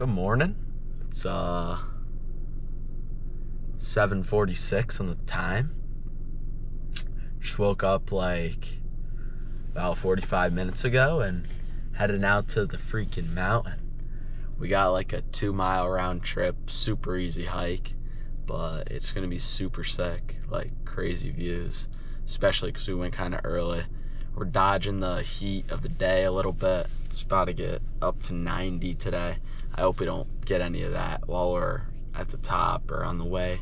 Good morning. It's 7:46 on the time. Just woke up like about 45 minutes ago and heading out to the freaking mountain. We got like a 2-mile round trip, super easy hike, but it's gonna be super sick, like crazy views, especially because we went kind of early. We're dodging the heat of the day a little bit. It's about to get up to 90 today. I hope we don't get any of that while we're at the top or on the way,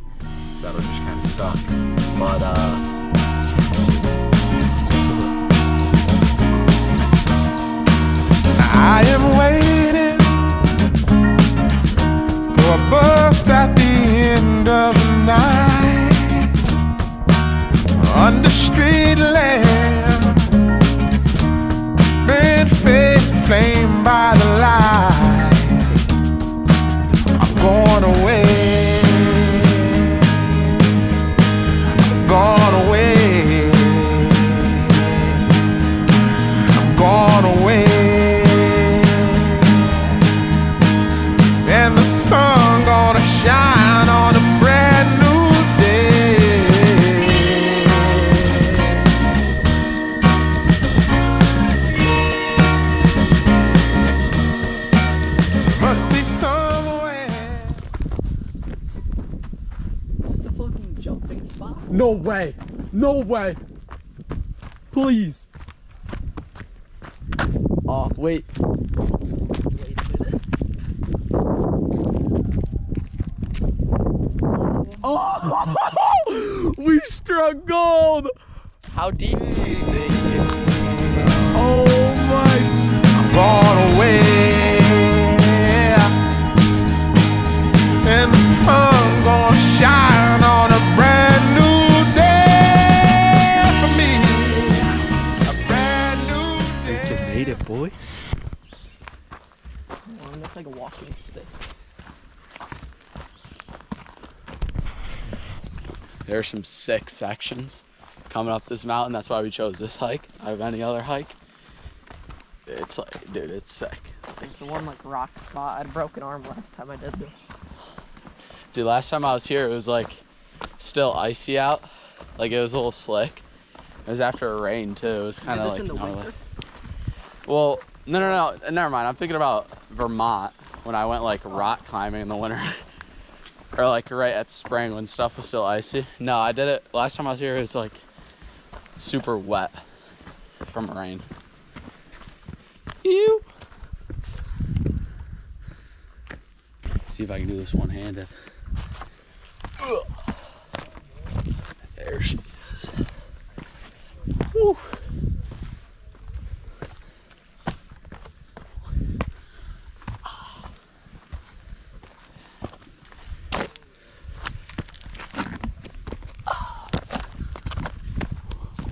so that'll just kind of suck. But I am waiting for a bus at the end of the night, under street lamp, red face flamed by the light. I'm going away, I'm going away, I'm going away. And the sun gonna shine on a brand new day. Must be somewhere. It's a fucking jumping spot. No way! No way! Please! Oh, wait. Wait a minute. Oh! We struck gold! How deep do you think? Oh my! I'm gone away, and the sun gonna shine on a brand new day for me. A brand new day. You made it, boys. Oh, that's like a walking stick. there are some sick sections coming up this mountain. That's why we chose this hike out of any other hike. It's like, dude, it's sick. There's the one like rock spot. I had a broken arm last time I did this. Dude, last time I was here, it was like still icy out. Like it was a little slick. It was after a rain too. It was kind of like in the gnarly. winter? Well, no, never mind. I'm thinking about Vermont when I went like rock climbing in the winter. Or like right at spring when stuff was still icy. No, I did it last time I was here. It was like super wet from rain. Ew. See if I can do this one-handed. There she is. Woo.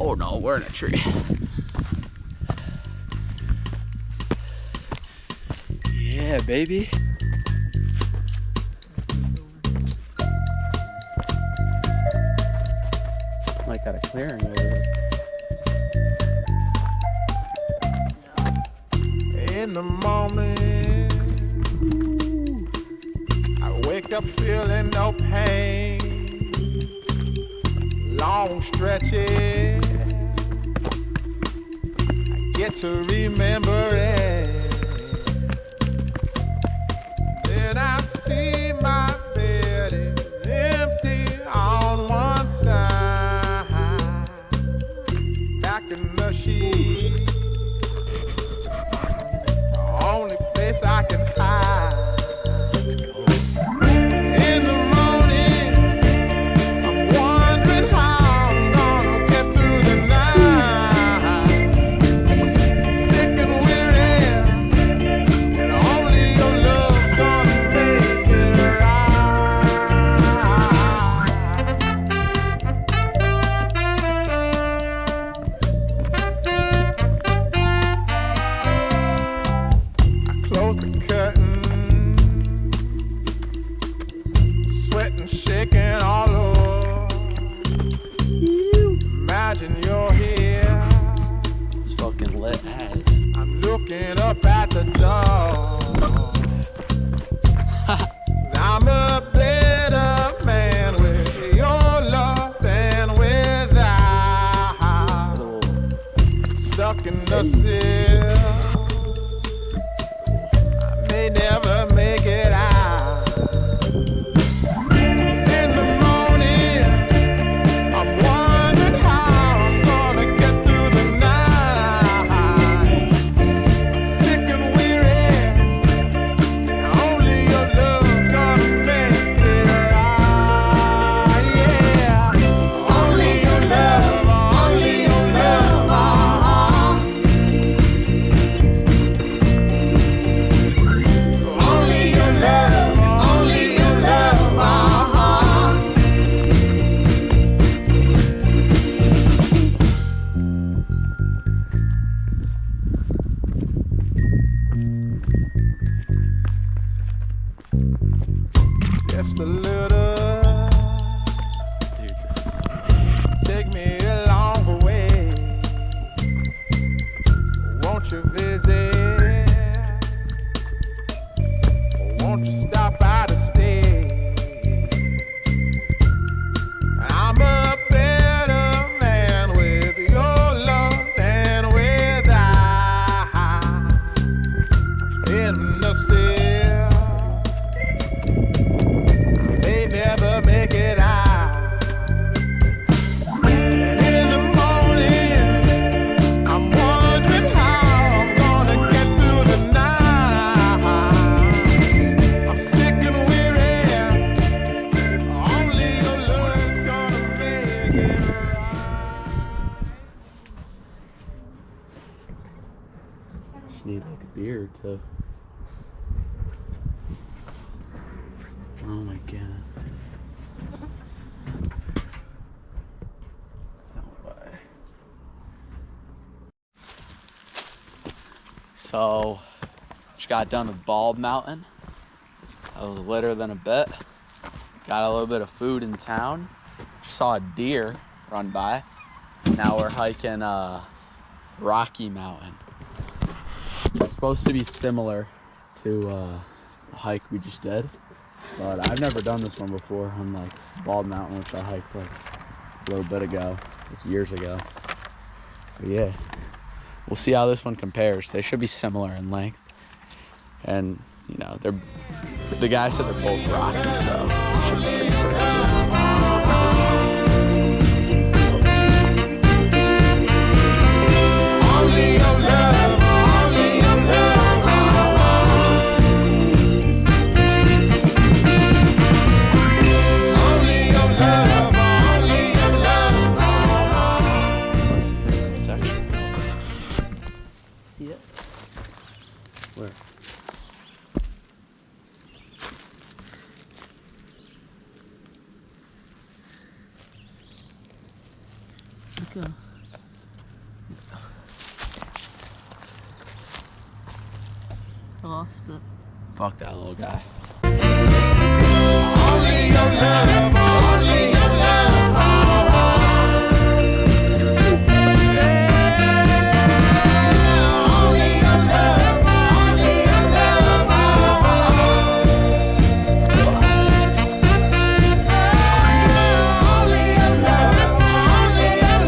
Oh no, we're in a tree. Yeah, baby. Like got a clearing over here. In the morning, I wake up feeling no pain. Long stretches, I get to remember it. Then I see my bed is empty on one side. Back in the sheet, the only place I can hide. In the morning, I'm wondering how I'm gonna get through the night. Sick and weary, and only your love gonna make it right. I close the curtain, sweating, shaking all over. Imagine you're here. It's fucking lit as. I'm looking up at the door. may never make it out. In the morning, I'm wondering how I'm gonna get through the night. I'm sick and weary, only your love's gonna make it right. Yeah, only your love, only your love. Only your love, only your love. Just a little, Dude, this is take me a long way. Won't you visit? Won't you stop by to stay? I'm a better man with your love than without. In the cell, may never make it out. And in the morning, I'm wondering how I'm gonna get through the night. I'm sick and weary, only your love's gonna make it right. just need like a beer or two. Oh my god. No way. So, just got done with Bald Mountain. That was litter than a bit. Got a little bit of food in town. Saw a deer run by. Now we're hiking Rocky Mountain. It's supposed to be similar to the hike we just did, but I've never done this one before on like Bald Mountain, which I hiked like a little bit ago. It's years ago. But yeah, we'll see how this one compares. They should be similar in length, and you know the guy said they're both rocky, so it should be pretty similar. Only your love, only your love. Only your love, only your love. Section. See it? Where? Okay. I lost it. Fuck that little guy. Only your love, only your love. Yeah, only your love, only your love. Only your love, only your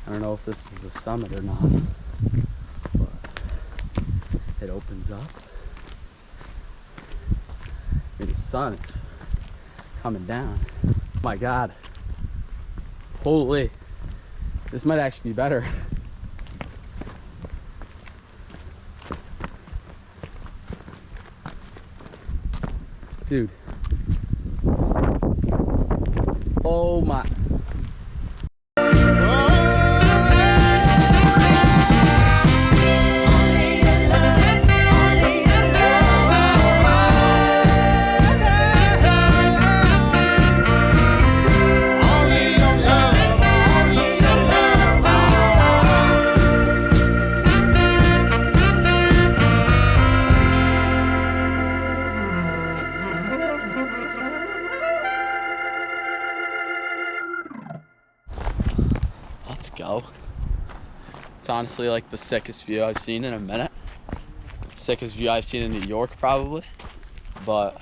I don't know if this is the summit or not, but it opens up. I mean, the sun is coming down. Oh my god. Holy. This might actually be better. Dude. Oh my. It's honestly like the sickest view I've seen in a minute. Sickest view I've seen in New York probably. But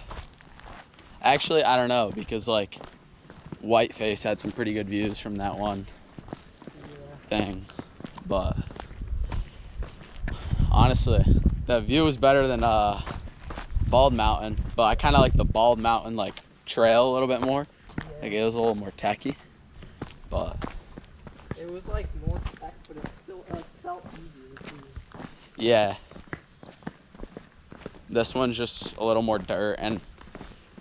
actually, I don't know, because like Whiteface had some pretty good views from that one thing. But honestly, the view was better than Bald Mountain, but I kind of like the Bald Mountain like trail a little bit more. Like it was a little more techy, but It was like more tech, but it still felt easy to see. yeah, this one's just a little more dirt and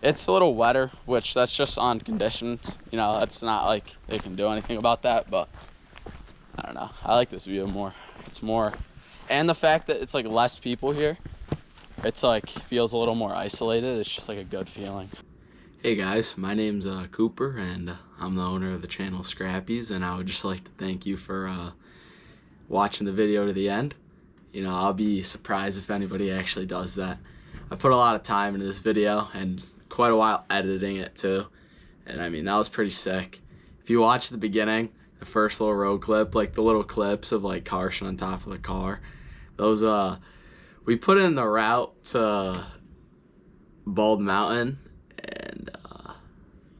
it's a little wetter, which that's just on conditions. You know, that's not like they can do anything about that, but I don't know. I like this view more. It's more, and the fact that it's like less people here, it's like feels a little more isolated. It's just like a good feeling. Hey guys, my name's Cooper, and I'm the owner of the channel Scrappies, and I would just like to thank you for watching the video to the end. You know, I'll be surprised if anybody actually does that. I put a lot of time into this video and quite a while editing it too, and I mean, that was pretty sick. If you watch the beginning, the first little road clip, like the little clips of like Carsyn on top of the car, those we put in the route to Bald Mountain, and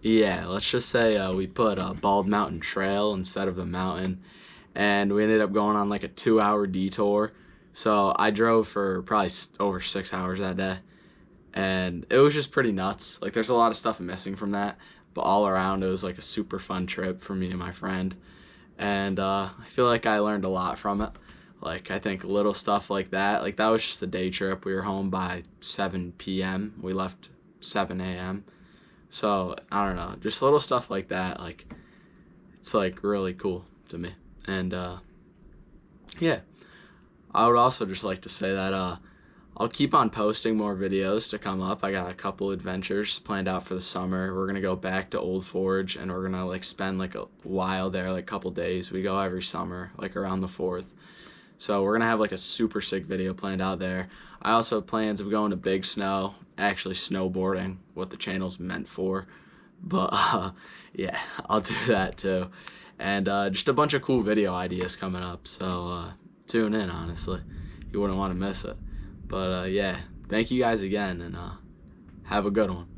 yeah, let's just say we put a Bald Mountain Trail instead of the mountain, and we ended up going on like a 2-hour detour. So I drove for probably over 6 hours that day, and it was just pretty nuts. Like there's a lot of stuff missing from that, but all around it was like a super fun trip for me and my friend, and I feel like I learned a lot from it. Like I think little stuff like that was just a day trip. We were home by 7 p.m. We left 7 a.m. So I don't know, just little stuff like that. Like it's like really cool to me. And yeah, I would also just like to say that I'll keep on posting more videos to come up. I got a couple adventures planned out for the summer. We're gonna go back to Old Forge, and we're gonna like spend like a while there, like a couple days. We go every summer, like around the 4th. So we're gonna have like a super sick video planned out there. I also have plans of going to Big Snow, actually snowboarding, what the channel's meant for. But yeah, I'll do that too. And just a bunch of cool video ideas coming up. So tune in, honestly. You wouldn't want to miss it. But yeah, thank you guys again, and have a good one.